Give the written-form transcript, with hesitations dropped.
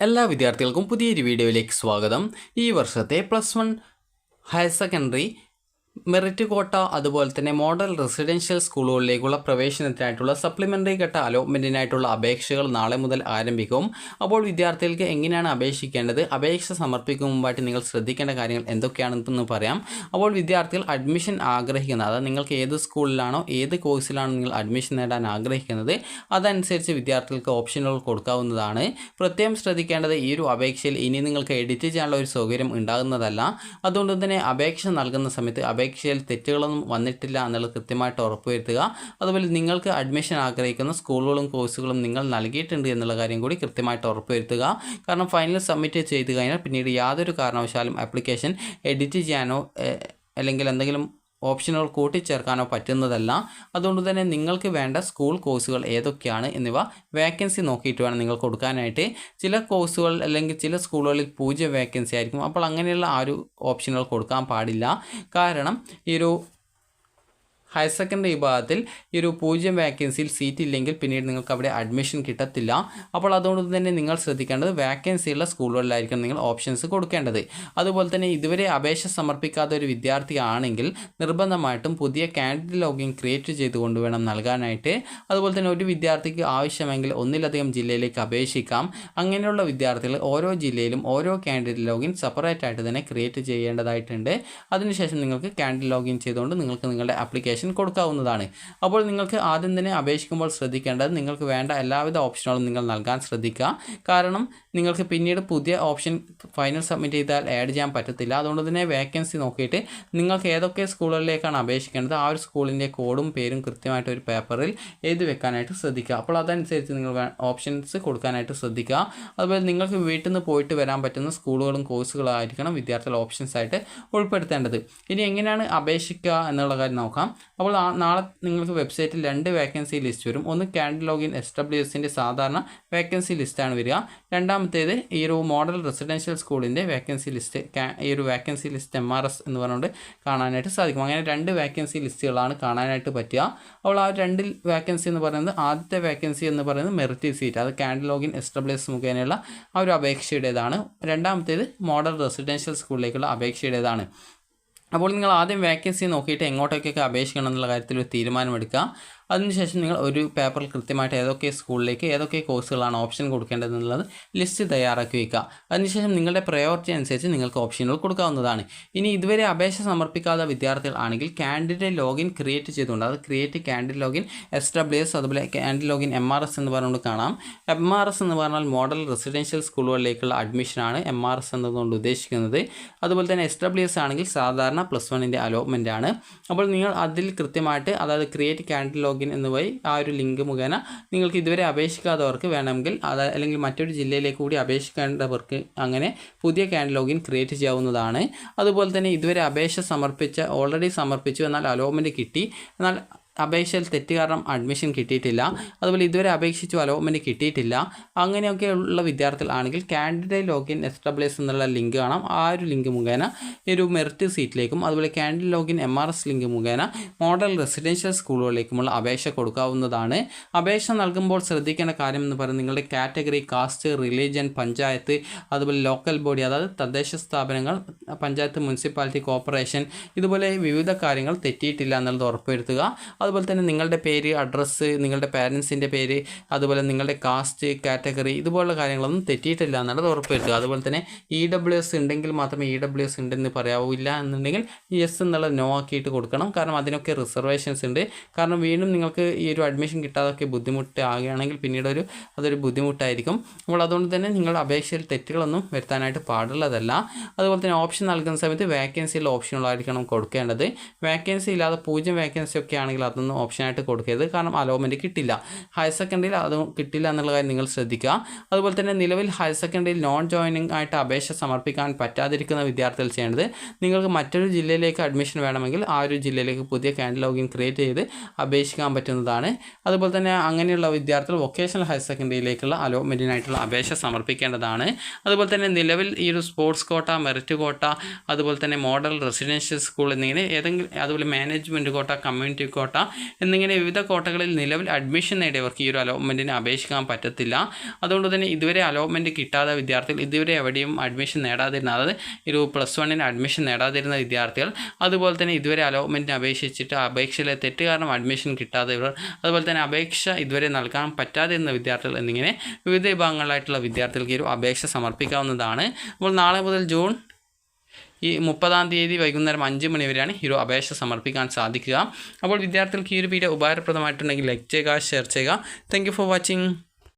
എല്ലാ വിദ്യാർത്ഥികൾക്കും പുതിയൊരു വീഡിയോയിലേക്ക് സ്വാഗതം. ഈ വർഷത്തെ +1 ഹയർ സെക്കൻഡറി മെറിറ്റ് കോട്ട അതുപോലെ തന്നെ മോഡൽ റെസിഡൻഷ്യൽ സ്കൂളുകളിലേക്കുള്ള പ്രവേശനത്തിനായിട്ടുള്ള സപ്ലിമെൻ്ററി ഘട്ട അലോട്ട്മെൻറ്റിനായിട്ടുള്ള അപേക്ഷകൾ നാളെ മുതൽ ആരംഭിക്കും. അപ്പോൾ വിദ്യാർത്ഥികൾക്ക് എങ്ങനെയാണ് അപേക്ഷിക്കേണ്ടത്, അപേക്ഷ സമർപ്പിക്കും മുമ്പായിട്ട് നിങ്ങൾ ശ്രദ്ധിക്കേണ്ട കാര്യങ്ങൾ എന്തൊക്കെയാണെന്ന് പറയാം. അപ്പോൾ വിദ്യാർത്ഥികൾ അഡ്മിഷൻ ആഗ്രഹിക്കുന്നത്, അതായത് നിങ്ങൾക്ക് ഏത് സ്കൂളിലാണോ ഏത് കോഴ്സിലാണോ നിങ്ങൾ അഡ്മിഷൻ നേടാൻ ആഗ്രഹിക്കുന്നത് അതനുസരിച്ച് വിദ്യാർത്ഥികൾക്ക് ഓപ്ഷനുകൾ കൊടുക്കാവുന്നതാണ്. പ്രത്യേകം ശ്രദ്ധിക്കേണ്ടത്, ഈ ഒരു അപേക്ഷയിൽ ഇനി നിങ്ങൾക്ക് എഡിറ്റ് ചെയ്യാനുള്ള ഒരു സൗകര്യം ഉണ്ടാകുന്നതല്ല. അതുകൊണ്ട് തന്നെ അപേക്ഷ നൽകുന്ന സമയത്ത് അപേക്ഷയിൽ തെറ്റുകളൊന്നും വന്നിട്ടില്ല എന്നുള്ളത് കൃത്യമായിട്ട് ഉറപ്പുവരുത്തുക. അതുപോലെ നിങ്ങൾക്ക് അഡ്മിഷൻ ആഗ്രഹിക്കുന്ന സ്കൂളുകളും കോഴ്സുകളും നിങ്ങൾ നൽകിയിട്ടുണ്ട് എന്നുള്ള കാര്യം കൂടി കൃത്യമായിട്ട് ഉറപ്പുവരുത്തുക. കാരണം ഫൈനൽ സബ്മിറ്റ് ചെയ്ത് കഴിഞ്ഞാൽ പിന്നീട് യാതൊരു കാരണവശാലും ആപ്ലിക്കേഷൻ എഡിറ്റ് ചെയ്യാനോ അല്ലെങ്കിൽ എന്തെങ്കിലും ഓപ്ഷനുകൾ കൂട്ടിച്ചേർക്കാനോ പറ്റുന്നതല്ല. അതുകൊണ്ട് തന്നെ നിങ്ങൾക്ക് വേണ്ട സ്കൂൾ കോഴ്സുകൾ ഏതൊക്കെയാണ് എന്നിവ വേക്കൻസി നോക്കിയിട്ട് വേണം നിങ്ങൾ കൊടുക്കാനായിട്ട്. ചില കോഴ്സുകൾ അല്ലെങ്കിൽ ചില സ്കൂളുകളിൽ 0 വേക്കൻസി ആയിരിക്കും. അപ്പോൾ അങ്ങനെയുള്ള ആ ഒരു ഓപ്ഷനുകൾ കൊടുക്കാൻ പാടില്ല. കാരണം ഈ ഒരു ഹയർ സെക്കൻഡറി വിഭാഗത്തിൽ ഈ ഒരു 0 വേക്കൻസിയിൽ സീറ്റ് ഇല്ലെങ്കിൽ പിന്നീട് നിങ്ങൾക്ക് അവിടെ അഡ്മിഷൻ കിട്ടത്തില്ല. അപ്പോൾ അതുകൊണ്ട് തന്നെ നിങ്ങൾ ശ്രദ്ധിക്കേണ്ടത് വേക്കൻസിയുള്ള സ്കൂളുകളിലായിരിക്കും നിങ്ങൾ ഓപ്ഷൻസ് കൊടുക്കേണ്ടത്. അതുപോലെ തന്നെ ഇതുവരെ അപേക്ഷ സമർപ്പിക്കാത്ത ഒരു വിദ്യാർത്ഥി ആണെങ്കിൽ നിർബന്ധമായിട്ടും പുതിയ കാൻഡിഡേറ്റ് ലോഗിൻ ക്രിയേറ്റ് ചെയ്തുകൊണ്ട് വേണം നൽകാനായിട്ട്. അതുപോലെ തന്നെ ഒരു വിദ്യാർത്ഥിക്ക് ആവശ്യമെങ്കിൽ ഒന്നിലധികം ജില്ലയിലേക്ക് അപേക്ഷിക്കാം. അങ്ങനെയുള്ള വിദ്യാർത്ഥികൾ ഓരോ ജില്ലയിലും ഓരോ കാൻഡിഡേറ്റ് ലോഗിൻ സെപ്പറേറ്റ് ആയിട്ട് തന്നെ ക്രിയേറ്റ് ചെയ്യേണ്ടതായിട്ടുണ്ട്. അതിനുശേഷം നിങ്ങൾക്ക് കാൻഡിഡേറ്റ് ലോഗിൻ ചെയ്തുകൊണ്ട് നിങ്ങൾക്ക് നിങ്ങളുടെ ആപ്ലിക്കേഷൻ കൊടുക്കാവുന്നതാണ്. അപ്പോൾ നിങ്ങൾക്ക് ആദ്യം തന്നെ അപേക്ഷിക്കുമ്പോൾ ശ്രദ്ധിക്കേണ്ടത്, നിങ്ങൾക്ക് വേണ്ട എല്ലാവിധ ഓപ്ഷനുകളും നിങ്ങൾ നൽകാൻ ശ്രദ്ധിക്കുക. കാരണം നിങ്ങൾക്ക് പിന്നീട് പുതിയ ഓപ്ഷൻ ഫൈനൽ സബ്മിറ്റ് ചെയ്താൽ ആഡ് ചെയ്യാൻ പറ്റത്തില്ല. അതുകൊണ്ട് തന്നെ വേക്കൻസി നോക്കിയിട്ട് നിങ്ങൾക്ക് ഏതൊക്കെ സ്കൂളുകളിലേക്കാണ് അപേക്ഷിക്കേണ്ടത് ആ ഒരു സ്കൂളിൻ്റെ കോഡും പേരും കൃത്യമായിട്ട് ഒരു പേപ്പറിൽ എഴുതി വെക്കാനായിട്ട് ശ്രദ്ധിക്കുക. അപ്പോൾ അതനുസരിച്ച് നിങ്ങൾ ഓപ്ഷൻസ് കൊടുക്കാനായിട്ട് ശ്രദ്ധിക്കുക. അതുപോലെ നിങ്ങൾക്ക് വീട്ടിൽ നിന്ന് പോയിട്ട് വരാൻ പറ്റുന്ന സ്കൂളുകളും കോഴ്സുകളായിരിക്കണം വിദ്യാർത്ഥികൾ ഓപ്ഷൻസ് ആയിട്ട് ഉൾപ്പെടുത്തേണ്ടത്. ഇനി എങ്ങനെയാണ് അപേക്ഷിക്കുക എന്നുള്ള കാര്യം നോക്കാം. അപ്പോൾ നാളെ നിങ്ങൾക്ക് വെബ്സൈറ്റിൽ 2 വേക്കൻസി ലിസ്റ്റ് വരും. ഒന്ന് കാൻഡിഡേറ്റ് ലോഗിൻ SWSൻ്റെ സാധാരണ വേക്കൻസി ലിസ്റ്റാണ് വരിക. രണ്ടാമത്തേത് ഈ ഒരു മോഡൽ റെസിഡൻഷ്യൽ സ്കൂളിൻ്റെ വേക്കൻസി ലിസ്റ്റ്. ഈ ഒരു വേക്കൻസി ലിസ്റ്റ് MRS എന്ന് പറഞ്ഞുകൊണ്ട് കാണാനായിട്ട് സാധിക്കും. അങ്ങനെ 2 വേക്കൻസി ലിസ്റ്റുകളാണ് കാണാനായിട്ട് പറ്റുക. അപ്പോൾ ആ 2 വേക്കൻസി എന്ന് പറയുന്നത്, ആദ്യത്തെ വേക്കൻസി എന്ന് പറയുന്നത് മെറിറ്റ് സീറ്റ്, അത് കാൻഡിഡേറ്റ് ലോഗിൻ SWS മുഖേനയുള്ള ആ ഒരു അപേക്ഷയുടേതാണ്. രണ്ടാമത്തേത് മോഡൽ റെസിഡൻഷ്യൽ സ്കൂളിലേക്കുള്ള അപേക്ഷയുടേതാണ്. അപ്പോൾ നിങ്ങൾ ആദ്യം വേക്കൻസി നോക്കിയിട്ട് എങ്ങോട്ടേക്കൊക്കെ അപേക്ഷിക്കണം എന്നുള്ള കാര്യത്തിൽ ഒരു തീരുമാനമെടുക്കുക. അതിനുശേഷം നിങ്ങൾ ഒരു പേപ്പറിൽ കൃത്യമായിട്ട് ഏതൊക്കെ സ്കൂളിലേക്ക് ഏതൊക്കെ കോഴ്സുകളാണ് ഓപ്ഷൻ കൊടുക്കേണ്ടതെന്നുള്ളത് ലിസ്റ്റ് തയ്യാറാക്കി വയ്ക്കുക. അതിനുശേഷം നിങ്ങളുടെ പ്രയോറിറ്റി അനുസരിച്ച് നിങ്ങൾക്ക് ഓപ്ഷനുകൾ കൊടുക്കാവുന്നതാണ്. ഇനി ഇതുവരെ അപേക്ഷ സമർപ്പിക്കാത്ത വിദ്യാർത്ഥികൾ ആണെങ്കിൽ കാൻഡിഡേറ്റ് ലോഗിൻ ക്രിയേറ്റ് ചെയ്തുകൊണ്ട്, അത് ക്രിയേറ്റ് കാൻഡിഡേറ്റ് ലോഗിൻ SWS അതുപോലെ കാൻഡിഡേറ്റ് ലോഗിൻ MRS എന്ന് പറഞ്ഞുകൊണ്ട് കാണാം. MRS എന്ന് പറഞ്ഞാൽ മോഡൽ റെസിഡൻഷ്യൽ സ്കൂളുകളിലേക്കുള്ള അഡ്മിഷനാണ് MRS എന്നതുകൊണ്ട് ഉദ്ദേശിക്കുന്നത്. അതുപോലെ തന്നെ SWS ആണെങ്കിൽ സാധാരണ +1ൻ്റെ അലോട്ട്മെൻ്റ് ആണ്. അപ്പോൾ നിങ്ങൾ അതിൽ കൃത്യമായിട്ട്, അതായത് ക്രിയേറ്റ് കാൻഡിഡേറ്റ് ലോഗിൻ എന്നുവഴി ആ ഒരു ലിങ്ക് മുഖേന നിങ്ങൾക്ക് ഇതുവരെ അപേക്ഷിക്കാത്തവർക്ക് വേണമെങ്കിൽ അല്ലെങ്കിൽ മറ്റൊരു ജില്ലയിലേക്ക് കൂടി അപേക്ഷിക്കേണ്ടവർക്ക് അങ്ങനെ പുതിയ കാൻഡിഡേറ്റ് ലോഗിൻ ക്രിയേറ്റ് ചെയ്യാവുന്നതാണ്. അതുപോലെ തന്നെ ഇതുവരെ അപേക്ഷ ഓൾറെഡി സമർപ്പിച്ചു എന്നാൽ അലോട്ട്മെൻറ്റ് കിട്ടി, എന്നാൽ അപേക്ഷയിൽ തെറ്റ് കാരണം അഡ്മിഷൻ കിട്ടിയിട്ടില്ല, അതുപോലെ ഇതുവരെ അപേക്ഷിച്ചു അലോട്ട്മെൻറ്റ് കിട്ടിയിട്ടില്ല, അങ്ങനെയൊക്കെ ഉള്ള വിദ്യാർത്ഥികളാണെങ്കിൽ കാൻഡിഡേറ്റ് ലോഗിൻ SWS എന്നുള്ള ലിങ്ക് കാണാം. ആ ഒരു ലിങ്ക് മുഖേന ഈ ഒരു മെറിറ്റ് സീറ്റിലേക്കും അതുപോലെ കാൻഡിഡേറ്റ് ലോഗിൻ MRS ലിങ്ക് മുഖേന മോഡൽ റെസിഡൻഷ്യൽ സ്കൂളുകളിലേക്കുമുള്ള അപേക്ഷ കൊടുക്കാവുന്നതാണ്. അപേക്ഷ നൽകുമ്പോൾ ശ്രദ്ധിക്കേണ്ട കാര്യം എന്ന് പറയുന്നത്, നിങ്ങളുടെ കാറ്റഗറി, കാസ്റ്റ്, റിലീജിയൻ, പഞ്ചായത്ത്, അതുപോലെ ലോക്കൽ ബോഡി, അതായത് തദ്ദേശ സ്ഥാപനങ്ങൾ, പഞ്ചായത്ത്, മുനിസിപ്പാലിറ്റി, കോർപ്പറേഷൻ, ഇതുപോലെ വിവിധ കാര്യങ്ങൾ തെറ്റിയിട്ടില്ല എന്നുള്ളത് ഉറപ്പുവരുത്തുക. അതുപോലെ തന്നെ നിങ്ങളുടെ പേര്, അഡ്രസ്സ്, നിങ്ങളുടെ പാരൻസിൻ്റെ പേര്, അതുപോലെ നിങ്ങളുടെ കാസ്റ്റ്, കാറ്റഗറി, ഇതുപോലുള്ള കാര്യങ്ങളൊന്നും തെറ്റിയിട്ടില്ല എന്നുള്ളത് ഉറപ്പുവരുത്തുക. അതുപോലെ തന്നെ EWS ഉണ്ടെങ്കിൽ മാത്രമേ EWS ഉണ്ടെന്ന് പറയാവില്ല എന്നുണ്ടെങ്കിൽ yes എന്നുള്ള നോ ആക്കിയിട്ട് കൊടുക്കണം. കാരണം അതിനൊക്കെ റിസർവേഷൻസ് ഉണ്ട്. കാരണം വീണ്ടും നിങ്ങൾക്ക് ഈ ഒരു അഡ്മിഷൻ കിട്ടാതൊക്കെ ബുദ്ധിമുട്ടാകുകയാണെങ്കിൽ പിന്നീട് അതൊരു ബുദ്ധിമുട്ടായിരിക്കും. അപ്പോൾ അതുകൊണ്ട് തന്നെ നിങ്ങൾ അപേക്ഷയിൽ തെറ്റുകളൊന്നും വരുത്താനായിട്ട് പാടുള്ളതല്ല. അതുപോലെ തന്നെ ഓപ്ഷൻ നൽകുന്ന സമയത്ത് വേക്കൻസിയുള്ള ഓപ്ഷനുകളായിരിക്കണം കൊടുക്കേണ്ടത്. വേക്കൻസി ഇല്ലാതെ 0 വേക്കൻസി ഒക്കെ ആണെങ്കിൽ അതൊന്നും ഓപ്ഷനായിട്ട് കൊടുക്കരുത്. കാരണം അലോട്ട്മെൻറ്റ് കിട്ടില്ല. ഹയർ സെക്കൻഡറിയിൽ അത് കിട്ടില്ല എന്നുള്ള കാര്യം നിങ്ങൾ ശ്രദ്ധിക്കുക. അതുപോലെ തന്നെ നിലവിൽ ഹയർ സെക്കൻഡറിയിൽ നോൺ ജോയിനിങ് ആയിട്ട് അപേക്ഷ സമർപ്പിക്കാൻ പറ്റാതിരിക്കുന്ന വിദ്യാർത്ഥികൾ ചെയ്യേണ്ടത്, നിങ്ങൾക്ക് മറ്റൊരു ജില്ലയിലേക്ക് അഡ്മിഷൻ വേണമെങ്കിൽ ആ ഒരു ജില്ലയിലേക്ക് പുതിയ കാൻഡിഡേറ്റ് ലോഗിൻ ക്രിയേറ്റ് ചെയ്ത് അപേക്ഷിക്കാൻ പറ്റുന്നതാണ്. അതുപോലെ തന്നെ അങ്ങനെയുള്ള വിദ്യാർത്ഥികൾ വൊക്കേഷണൽ ഹയർ സെക്കൻഡറിയിലേക്കുള്ള അലോട്ട്മെൻറ്റിനായിട്ടുള്ള അപേക്ഷ സമർപ്പിക്കേണ്ടതാണ്. അതുപോലെ തന്നെ നിലവിൽ ഈ ഒരു സ്പോർട്സ് കോട്ട, മെറിറ്റ് കോട്ട, അതുപോലെ തന്നെ മോഡൽ റെസിഡൻഷ്യൽ സ്കൂൾ എന്നിങ്ങനെ ഏതെങ്കിലും, അതുപോലെ മാനേജ്മെൻറ്റ് കോട്ട, കമ്മ്യൂണിറ്റി കോട്ട, എന്നിങ്ങനെ വിവിധ കോട്ടകളിൽ നിലവിൽ അഡ്മിഷൻ നേടിയവർക്ക് ഈ ഒരു അലോട്ട്മെൻറ്റിന് അപേക്ഷിക്കാൻ പറ്റത്തില്ല. അതുകൊണ്ട് തന്നെ ഇതുവരെ അലോട്ട്മെൻറ്റ് കിട്ടാത്ത വിദ്യാർത്ഥികൾ, ഇതുവരെ എവിടെയും അഡ്മിഷൻ നേടാതിരുന്ന, അതായത് ഒരു +1 അഡ്മിഷൻ നേടാതിരുന്ന വിദ്യാർത്ഥികൾ, അതുപോലെ തന്നെ ഇതുവരെ അലോട്ട്മെൻറ്റിന് അപേക്ഷിച്ചിട്ട് അപേക്ഷയിലെ തെറ്റ് കാരണം അഡ്മിഷൻ കിട്ടാത്തവർ, അതുപോലെ തന്നെ അപേക്ഷ ഇതുവരെ നൽകാൻ പറ്റാതിരുന്ന വിദ്യാർത്ഥികൾ എന്നിങ്ങനെ വിവിധ വിഭാഗങ്ങളിലായിട്ടുള്ള വിദ്യാർത്ഥികൾക്ക് ഈ ഒരു അപേക്ഷ സമർപ്പിക്കാവുന്നതാണ്. അപ്പോൾ നാളെ മുതൽ ജൂൺ 30 വൈകുന്നേരം 5 മണി വരെയാണ് ഈ ഒരു അപേക്ഷ സമർപ്പിക്കാൻ സാധിക്കുക. അപ്പോൾ വിദ്യാർത്ഥികൾക്ക് ഈ ഒരു വീഡിയോ ഉപകാരപ്രദമായിട്ടുണ്ടെങ്കിൽ ലൈക്ക് ചെയ്യുക, ഷെയർ ചെയ്യുക. Thank you for watching.